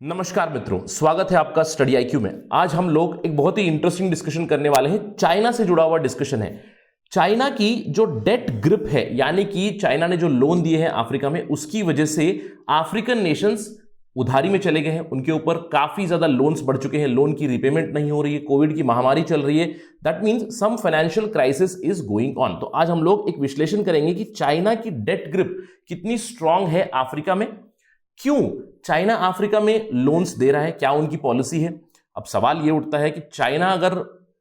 नमस्कार मित्रों, स्वागत है आपका स्टडी आईक्यू में। आज हम लोग एक बहुत ही इंटरेस्टिंग डिस्कशन करने वाले हैं। चाइना से जुड़ा हुआ डिस्कशन है। चाइना की जो डेट ग्रिप है, यानी कि चाइना ने जो लोन दिए हैं अफ्रीका में, उसकी वजह से अफ्रीकन नेशंस उधारी में चले गए हैं। उनके ऊपर काफी ज्यादा लोन्स बढ़ चुके हैं, लोन की रिपेमेंट नहीं हो रही है, कोविड की महामारी चल रही है। That means some financial crisis is going on. तो आज हम लोग एक विश्लेषण करेंगे कि चाइना की डेट ग्रिप कितनी स्ट्रांग है अफ्रीका में, क्यों चाइना अफ्रीका में लोन्स दे रहा है, क्या उनकी पॉलिसी है। अब सवाल यह उठता है कि चाइना अगर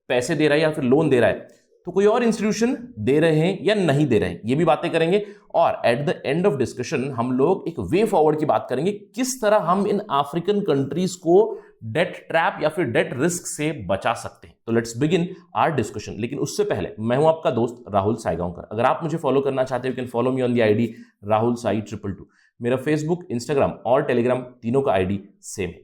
पैसे दे रहा है या फिर लोन दे रहा है तो कोई और इंस्टीट्यूशन दे रहे हैं या नहीं दे रहे हैं, ये भी बातें करेंगे। और at the end of discussion हम लोग एक वे फॉरवर्ड की बात करेंगे, किस तरह हम इन अफ्रीकन कंट्रीज को डेट ट्रैप या फिर डेट रिस्क से बचा सकते हैं। तो लेट्स बिगिन आवर डिस्कशन। लेकिन उससे पहले मैं हूं आपका दोस्त राहुल साईगांवकर। अगर आप मुझे फॉलो करना चाहते हो, you can follow me on the ID Rahul Sai 222। मेरा फेसबुक, इंस्टाग्राम और टेलीग्राम तीनों का आईडी सेम है।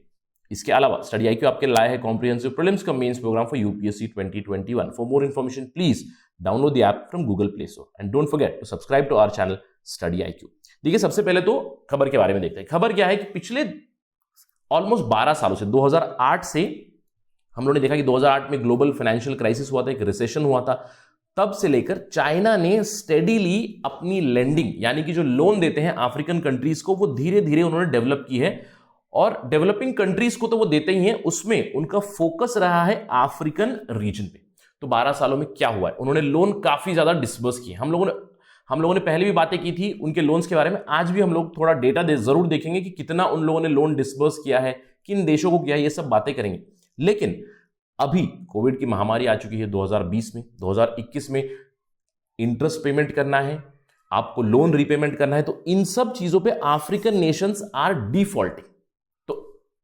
इसके अलावा स्टडी आईक्यू आपके लाए है कॉम्प्रिहेंसिव प्रीलिम्स का mains program for UPSC 2021। For more information please download the app from Google Play Store and don't forget to subscribe to our channel Study IQ. देखिए, सबसे पहले तो खबर के बारे में देखते हैं। खबर क्या है कि पिछले ऑलमोस्ट 12 सालों से 2008 से हम लोगों ने देखा कि 2008 में ग्लोबल फाइनेंशियल क्राइसिस हुआ था, एक रिसेशन हुआ था। तब से लेकर चाइना ने स्टेडीली अपनी लेंडिंग, यानी कि जो लोन देते हैं अफ्रीकन कंट्रीज को, वो धीरे धीरे उन्होंने डेवलप की है। और डेवलपिंग कंट्रीज को तो वो देते ही हैं, उसमें उनका फोकस रहा है अफ्रीकन रीजन पे। तो 12 सालों में क्या हुआ है, उन्होंने लोन काफी ज्यादा डिस्बर्स किए। हम लोगों ने पहले भी बातें की थी उनके लोन्स के बारे में। आज भी हम लोग थोड़ा डेटा जरूर देखेंगे कि कितना उन लोगों ने लोन डिस्बर्स किया है, किन देशों को किया है, ये सब बातें करेंगे। लेकिन अभी कोविड की महामारी आ चुकी है 2020 में, 2021 में इंटरेस्ट पेमेंट करना है, आपको लोन रीपेमेंट करना है, तो इन सब चीजों पे अफ्रीकन नेशंस आर डिफॉल्टिंग। तो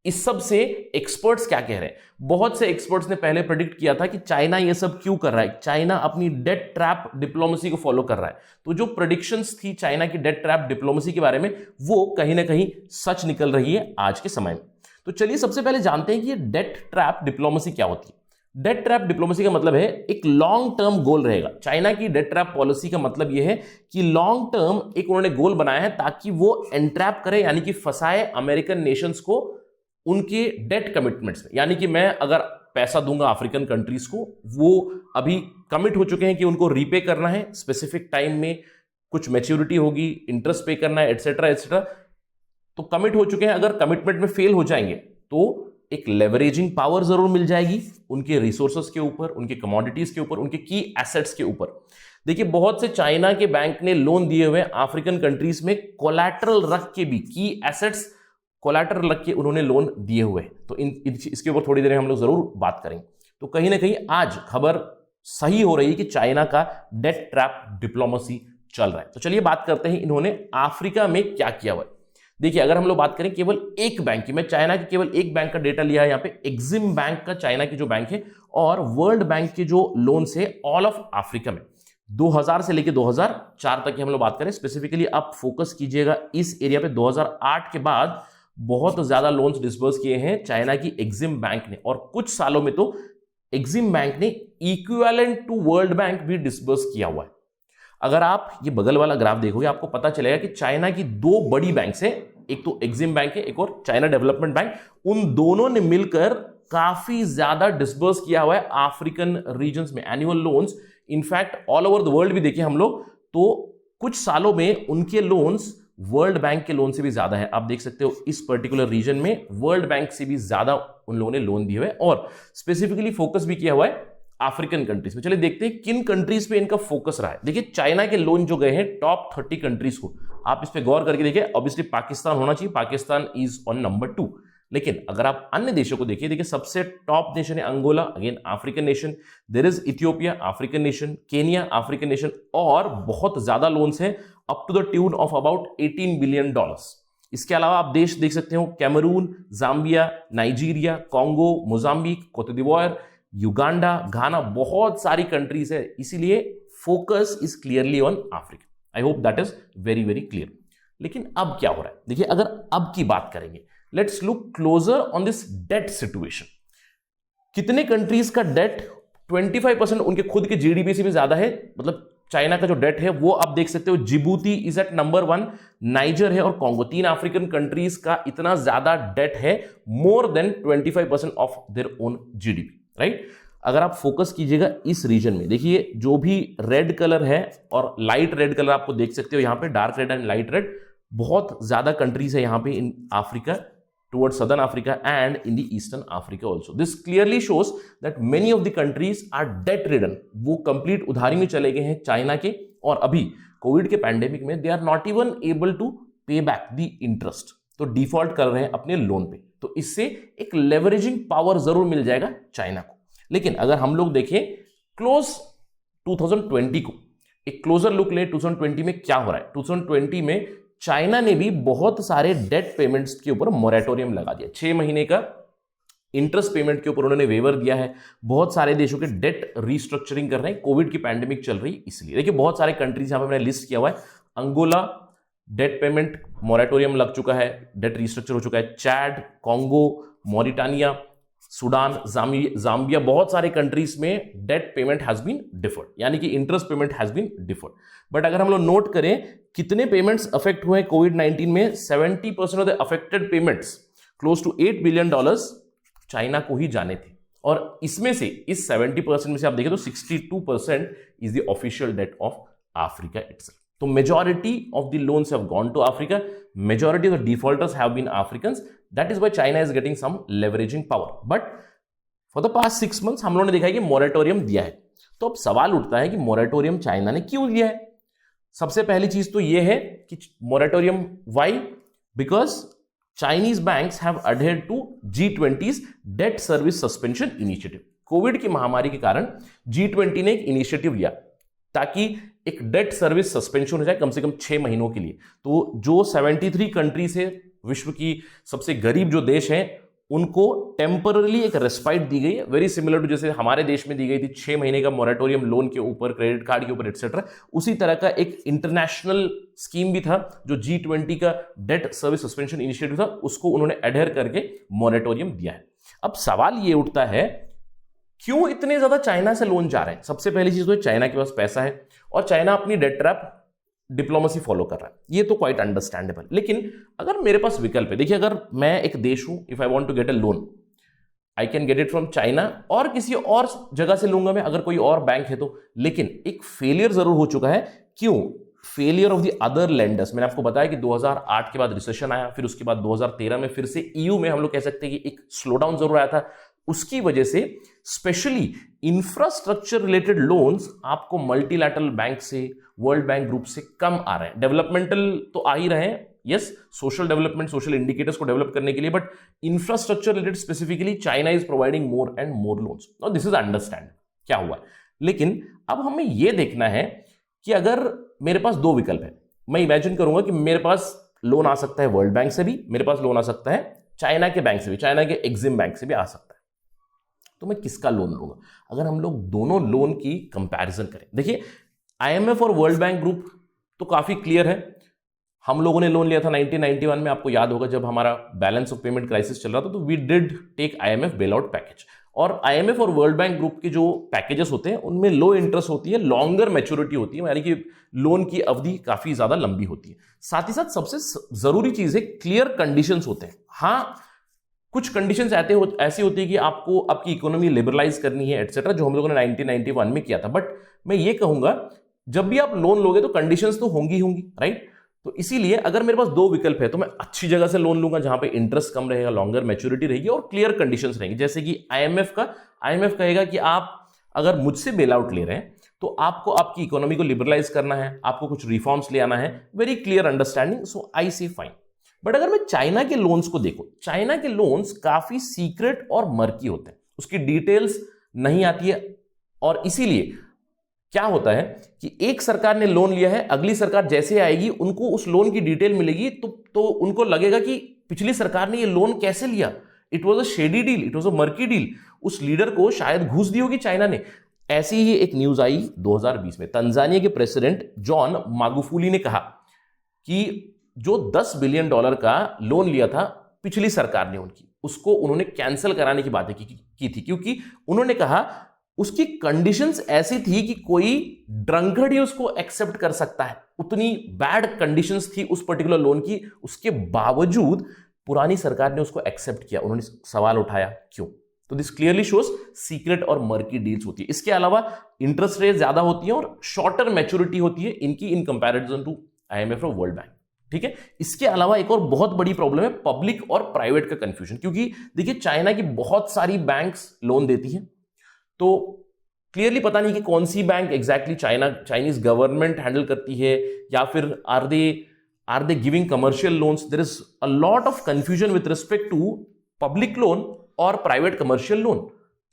इस सब से एक्सपर्ट्स क्या कह रहे हैं? बहुत से एक्सपर्ट्स ने पहले प्रेडिक्ट किया था कि चाइना ये सब क्यों कर रहा है, चाइना अपनी डेट ट्रैप डिप्लोमेसी को फॉलो कर रहा है। तो जो प्रेडिक्शंस थी चाइना की डेट ट्रैप डिप्लोमेसी के बारे में, वो कहीं ना कहीं सच निकल रही है आज के समय में। तो चलिए सबसे पहले जानते हैं कि ये डेट ट्रैप डिप्लोमेसी क्या होती है। डेट ट्रैप डिप्लोमेसी का मतलब है एक लॉन्ग टर्म गोल रहेगा। चाइना की डेट ट्रैप पॉलिसी का मतलब यह है कि लॉन्ग टर्म एक उन्होंने गोल बनाया है ताकि वो एंट्रैप करे, यानी कि फंसाए अमेरिकन नेशंस को उनके डेट कमिटमेंट्स में। यानी कि मैं अगर पैसा दूंगा अफ्रीकन कंट्रीज को, वो अभी कमिट हो चुके हैं कि उनको रीपे करना है स्पेसिफिक टाइम में, कुछ मैच्योरिटी होगी, इंटरेस्ट पे करना है, एटसेट्रा एटसेट्रा। तो कमिट हो चुके हैं, अगर कमिटमेंट में फेल हो जाएंगे तो एक लेवरेजिंग पावर जरूर मिल जाएगी उनके रिसोर्सेस के ऊपर, उनके कमोडिटीज के ऊपर, उनके की एसेट्स के ऊपर। देखिए, बहुत से चाइना के बैंक ने लोन दिए हुए अफ्रीकन कंट्रीज में कोलैटरल रख के भी, की एसेट्स कोलैटरल रख के उन्होंने लोन दिए हुए। तो इसके ऊपर थोड़ी देर हम लोग जरूर बात करेंगे। तो कहीं ना कहीं आज खबर सही हो रही है कि चाइना का डेट ट्रैप डिप्लोमेसी चल रहा है। तो चलिए बात करते हैं इन्होंने अफ्रीका में क्या किया हुआ है। देखिए, अगर हम लोग बात करें केवल एक बैंक की, मैं चाइना के केवल एक बैंक का डेटा लिया है यहाँ पे, एक्सिम बैंक का, चाइना की जो बैंक है, और वर्ल्ड बैंक के जो लोन्स है ऑल ऑफ अफ्रीका में 2000 से लेकर 2004 तक की हम लोग बात करें स्पेसिफिकली। आप फोकस कीजिएगा इस एरिया पे। 2008 के बाद बहुत ज्यादा लोन्स डिस्बर्स किए हैं चाइना की एक्सिम बैंक ने, और कुछ सालों में तो एक्सिम बैंक ने इक्विवेलेंट टू वर्ल्ड बैंक भी डिस्बर्स किया हुआ है। अगर आप ये बगल वाला ग्राफ देखोगे, आपको पता चलेगा कि चाइना की दो बड़ी बैंक है, एक तो एक्सिम बैंक है, एक और चाइना डेवलपमेंट बैंक। उन दोनों ने मिलकर काफी ज्यादा डिस्बर्स किया हुआ है अफ्रीकन रीजन्स में annual loans. In fact all over the world भी देखें हम लोग तो कुछ सालों में उनके लोन्स वर्ल्ड बैंक के लोन से भी ज्यादा है। आप देख सकते हो इस पर्टिकुलर रीजन में वर्ल्ड बैंक से भी ज्यादा उन लोगों ने लोन दिए हुए, और स्पेसिफिकली फोकस भी किया हुआ है अफ्रीकन कंट्रीज में। चलिए देखते हैं किन कंट्रीज पे इनका फोकस रहा है। देखिए, चाइना के लोन जो गए हैं टॉप 30 कंट्रीज को, आप इस पे गौर करके देखिए। ऑब्वियसली पाकिस्तान होना चाहिए, पाकिस्तान इज ऑन नंबर 2। लेकिन अगर आप अन्य देशों को देखिए, सबसे टॉप नेशन है Angola, again African nation. There is Ethiopia, African nation, Kenya, African nation, और बहुत ज्यादा लोन्स हैं up to the tune of about $18 billion. इसके अलावा आप देश देख सकते हो, Cameroon, Zambia, Nigeria, Congo, Mozambique, Cote d'Ivoire, Uganda, Ghana, बहुत सारी कंट्रीज है। इसीलिए focus is clearly on Africa. I hope that is very very clear. लेकिन अब क्या हो रहा है, देखिए, अगर अब की बात करेंगे, let's look closer on this debt situation. कितने कंट्रीज का डेट 25% उनके खुद के जीडीपी से भी ज्यादा है, मतलब चाइना का जो डेट है वो आप देख सकते हो, Djibouti is at number 1, Niger है और कॉन्गो, 3 अफ्रीकन कंट्रीज का इतना ज्यादा डेट है, more than 25% of their own GDP, right. अगर आप फोकस कीजिएगा इस रीजन में, देखिए जो भी रेड कलर है और लाइट रेड कलर आपको देख सकते हो यहां पे, dark red and light red, बहुत ज्यादा कंट्रीज है यहां पे in Africa, towards southern Africa and in the eastern Africa also. This clearly shows that many of the countries are debt ridden. वो कंप्लीट उधारी में चले गए हैं चाइना के, और अभी कोविड के पैंडेमिक में they are not even able to pay back the interest, तो डिफॉल्ट कर रहे हैं अपने लोन पे। तो इससे एक लेवरेजिंग पावर जरूर मिल जाएगा चाइना को। लेकिन अगर हम लोग देखें क्लोज 2020 को, एक क्लोजर लुक ले 2020 में क्या हो रहा है। 2020 में चाइना ने भी बहुत सारे डेट पेमेंट्स के ऊपर मोरेटोरियम लगा दिया, 6 महीने का इंटरेस्ट पेमेंट के ऊपर उन्होंने वेवर दिया है। बहुत सारे देशों के डेट रीस्ट्रक्चरिंग कर रहे हैं, कोविड की पैंडेमिक चल रही इसलिए। देखिए बहुत सारे कंट्रीज यहां पे मैंने लिस्ट किया हुआ है। अंगोला डेट पेमेंट मोरेटोरियम लग चुका है, डेट रीस्ट्रक्चर हो चुका है। Chad, Congo, Mauritania, Sudan, Zambia, बहुत सारे कंट्रीज में debt payment has been deferred, यानी कि interest payment has been deferred. But अगर हम लोग नोट करें कितने पेमेंट्स अफेक्ट हुए कोविड-19 में, 70% of the affected payments, close to $8 billion China को ही जाने थे। और इसमें से, इस 70% में से आप देखें तो 62% is the official debt of Africa itself. तो majority of the loans have gone to Africa, majority of the defaulters have been Africans, that is why China is getting some leveraging power. But for the past 6 months हम लोगों ने देखा है कि moratorium दिया है। तो अब सवाल उठता है कि मोरेटोरियम चाइना ने क्यों दिया है। सबसे पहली चीज तो यह है कि moratorium why, because Chinese banks have adhered to G20's debt service suspension initiative. Covid की महामारी के कारण G20 ने एक इनिशिएटिव लिया ताकि एक डेट सर्विस सस्पेंशन हो जाए कम से कम 6 महीनों के लिए। तो जो 73 कंट्रीज है, विश्व की सबसे गरीब जो देश हैं, उनको टेम्पररी एक रेस्पाइट दी गई है, वेरी सिमिलर टू जैसे हमारे देश में दी गई थी 6 महीने का मोरेटोरियम लोन के ऊपर, क्रेडिट कार्ड के ऊपर एटसेट्रा। उसी तरह का एक इंटरनेशनल स्कीम भी था जो G20 का डेट सर्विस सस्पेंशन इनिशिएटिव था, उसको उन्होंने एडहेयर करके मोरेटोरियम दिया है। अब सवाल ये उठता है क्यों इतने ज्यादा चाइना से लोन जा रहे हैं। सबसे पहली चीज तो चाइना के पास पैसा है और चाइना अपनी डेट ट्रैप डिप्लोमेसी फॉलो कर रहा है, ये तो क्वाइट अंडरस्टैंडेबल। लेकिन अगर मेरे पास विकल्प है, देखिए अगर मैं एक देश हूं, if I want to get a loan, I can get it from China और किसी और जगह से लूंगा मैं, अगर कोई और बैंक है तो। लेकिन एक फेलियर जरूर हो चुका है। क्यों? Failure of the other lenders. मैंने आपको बताया कि 2008 के बाद रिसेशन आया, फिर उसके बाद 2013 में फिर से EU में हम लोग कह सकते हैं कि एक स्लोडाउन जरूर आया था। उसकी वजह से स्पेशली इंफ्रास्ट्रक्चर रिलेटेड लोन्स आपको मल्टीलैटरल बैंक से, वर्ल्ड बैंक ग्रुप से कम आ रहे हैं। डेवलपमेंटल तो आ ही रहे हैं, yes, social development, social indicators को डेवलप करने के लिए, but infrastructure related specifically China is providing more and more loans. Now this is understand क्या हुआ। लेकिन अब हमें यह देखना है कि अगर मेरे पास 2 विकल्प है, मैं इमेजिन करूंगा कि मेरे पास लोन आ सकता है वर्ल्ड बैंक से भी, मेरे पास लोन आ सकता है चाइना के बैंक से भी, चाइना के एक्सिम बैंक से भी आ सकता है। तो मैं किसका लोन लूंगा? अगर हम लोग दोनों लोन की कंपैरिजन करें, देखिए IMF और वर्ल्ड बैंक ग्रुप तो काफी क्लियर है। हम लोगों ने लोन लिया था 1991 में, आपको याद होगा जब हमारा बैलेंस ऑफ पेमेंट क्राइसिस चल रहा था, तो we did take IMF bail out package. और IMF और वर्ल्ड बैंक ग्रुप के जो पैकेजेस होते हैं उनमें लो इंटरेस्ट होती है, लॉन्गर मैच्योरिटी होती है, यानी कि लोन की अवधि काफी ज्यादा लंबी होती है। साथ ही साथ सबसे जरूरी चीज है क्लियर कंडीशंस होते हैं। हाँ, कुछ कंडीशंस ऐसी होती है कि आपको आपकी इकोनॉमी लिबरलाइज करनी है एटसेट्रा, जो हम लोगों ने 1991 में किया था। बट मैं ये कहूंगा जब भी आप लोन लोगे तो कंडीशंस तो होंगी राइट। तो इसीलिए अगर मेरे पास 2 विकल्प है तो मैं अच्छी जगह से लोन लूंगा जहां पे इंटरेस्ट कम रहेगा, लॉन्गर मैच्योरिटी रहेगी और क्लियर कंडीशंस रहेंगी। जैसे कि IMF कहेगा कि आप अगर मुझसे बेल आउट ले रहे हैं तो आपको आपकी इकोनॉमी को लिबरलाइज करना है, आपको कुछ रिफॉर्म्स ले आना है, वेरी क्लियर अंडरस्टैंडिंग, सो आई से फाइन। बट अगर मैं चाइना के लोन्स को देखो, चाइना के लोन्स काफी सीक्रेट और मर्की होते हैं, उसकी डिटेल्स नहीं आती है। और इसीलिए क्या होता है कि एक सरकार ने लोन लिया है, अगली सरकार जैसे आएगी उनको उस लोन की डिटेल मिलेगी तो उनको लगेगा कि पिछली सरकार ने ये लोन कैसे लिया, it was a shady deal, it was a murky deal, उस लीडर को शायद घूस दी होगी चाइना ने। ऐसी ही एक न्यूज आई 2020 में, तंजानिया के प्रेसिडेंट जॉन मागुफुली ने कहा कि जो $10 बिलियन का लोन लिया था पिछली सरकार ने उनकी, उसको उन्होंने कैंसिल कराने की बातें की थी, क्योंकि उन्होंने कहा उसकी कंडीशंस ऐसी थी कि कोई ड्रंकर्ड ही उसको एक्सेप्ट कर सकता है, उतनी बैड कंडीशंस थी उस पर्टिकुलर लोन की। उसके बावजूद पुरानी सरकार ने उसको एक्सेप्ट किया। उन्होंने सवाल उठाया क्यों? तो दिस क्लियरली शोज सीक्रेट और मर्की डील्स होती है। इसके अलावा इंटरेस्ट रेट ज्यादा होती है और शॉर्टर मैच्योरिटी होती है इनकी इन कंपैरिजन टू IMF और वर्ल्ड बैंक। ठीक है, इसके अलावा एक और बहुत बड़ी प्रॉब्लम है पब्लिक और प्राइवेट का कंफ्यूजन। क्योंकि देखिए चाइना की बहुत सारी बैंक्स लोन देती हैं, तो क्लियरली पता नहीं कि कौन सी bank exactly Chinese government handle करती है, या फिर are they giving commercial loans. There is a lot of confusion with respect to public loan और प्राइवेट कमर्शियल लोन,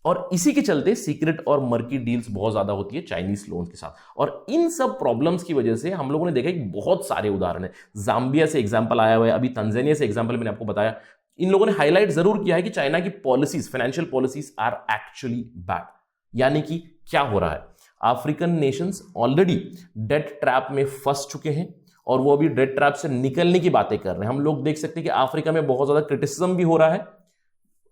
और इसी के चलते सीक्रेट और मर्की डील्स बहुत ज्यादा होती है चाइनीज लोन्स के साथ। और इन सब प्रॉब्लम्स की वजह से हम लोगों ने देखा कि बहुत सारे उदाहरण है। जाम्बिया से एग्जांपल आया हुआ है, अभी तंजानिया से एग्जांपल मैंने आपको बताया। इन लोगों ने हाईलाइट जरूर किया है कि चाइना की policies, financial policies are actually bad. यानी कि क्या हो रहा है, African nations already debt trap में फंस चुके हैं और वो अभी डेट ट्रैप से निकलने की बातें कर रहे हैं। हम लोग देख सकते हैं कि अफ्रीका में बहुत ज्यादा क्रिटिसिज्म भी हो रहा है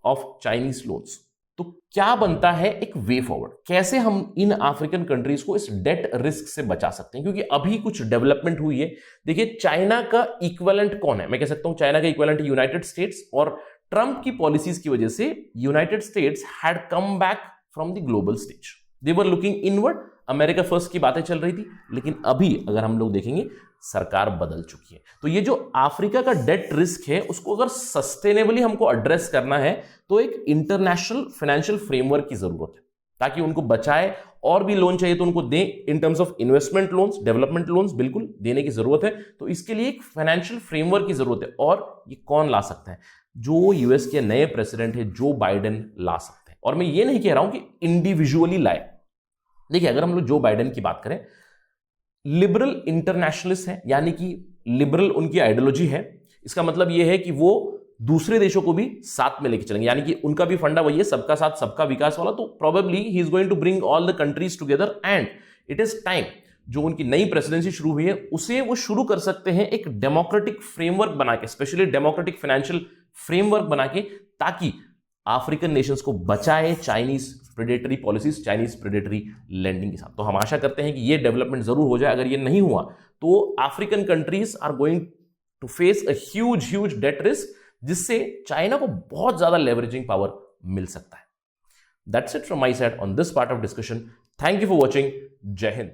ऑफ चाइनीज लोन्स। तो क्या बनता है एक वे फॉरवर्ड, कैसे हम इन अफ्रीकन कंट्रीज को इस डेट रिस्क से बचा सकते हैं? क्योंकि अभी कुछ डेवलपमेंट हुई है। देखिए चाइना का इक्विवेलेंट कौन है? मैं कह सकता हूं चाइना का इक्विवेलेंट यूनाइटेड स्टेट्स, और ट्रंप की पॉलिसीज की वजह से United states had come back from the global stage. They were looking inward, America first की बातें चल रही थी, लेकिन अभी अगर हम लोग देखेंगे सरकार बदल चुकी है। तो ये जो अफ्रीका का डेट रिस्क है उसको अगर सस्टेनेबली हमको एड्रेस करना है तो एक इंटरनेशनल फाइनेंशियल फ्रेमवर्क की जरूरत है, ताकि उनको बचाए। और भी लोन चाहिए तो उनको दें, in terms of investment loans, development loans बिल्कुल देने की जरूरत है। तो इसके लिए एक फाइनेंशियल फ्रेमवर्क की जरूरत है, और ये कौन ला सकता है? जो यूएस के नए प्रेसिडेंट है जो बाइडेन ला सकते हैं। और मैं ये नहीं कह रहा हूं कि इंडिविजुअली लाए। देखिए अगर हम लोग जो बाइडेन की बात करें, लिबरल इंटरनेशनलिस्ट है, यानी कि लिबरल उनकी आइडियोलॉजी है। इसका मतलब यह है कि वो दूसरे देशों को भी साथ में लेके चलेंगे, यानी कि उनका भी फंडा वही है, सबका साथ सबका विकास वाला। तो probably he is going to bring all the countries together, and it is time जो उनकी नई प्रेसिडेंसी शुरू हुई है उसे वो शुरू कर सकते हैं एक डेमोक्रेटिक फ्रेमवर्क बना के, स्पेशली डेमोक्रेटिक फाइनेंशियल फ्रेमवर्क बना के, ताकि अफ्रीकन नेशंस को बचाए Chinese predatory policies, Chinese predatory lending के साथ। तो हम आशा करते हैं कि ये डेवलपमेंट जरूर हो जाए। अगर ये नहीं हुआ तो African countries are going to face a huge debt risk, जिससे चाइना को बहुत ज्यादा लेवरेजिंग पावर मिल सकता है। That's it from my side on this part of discussion. Thank you for watching. जय हिंद।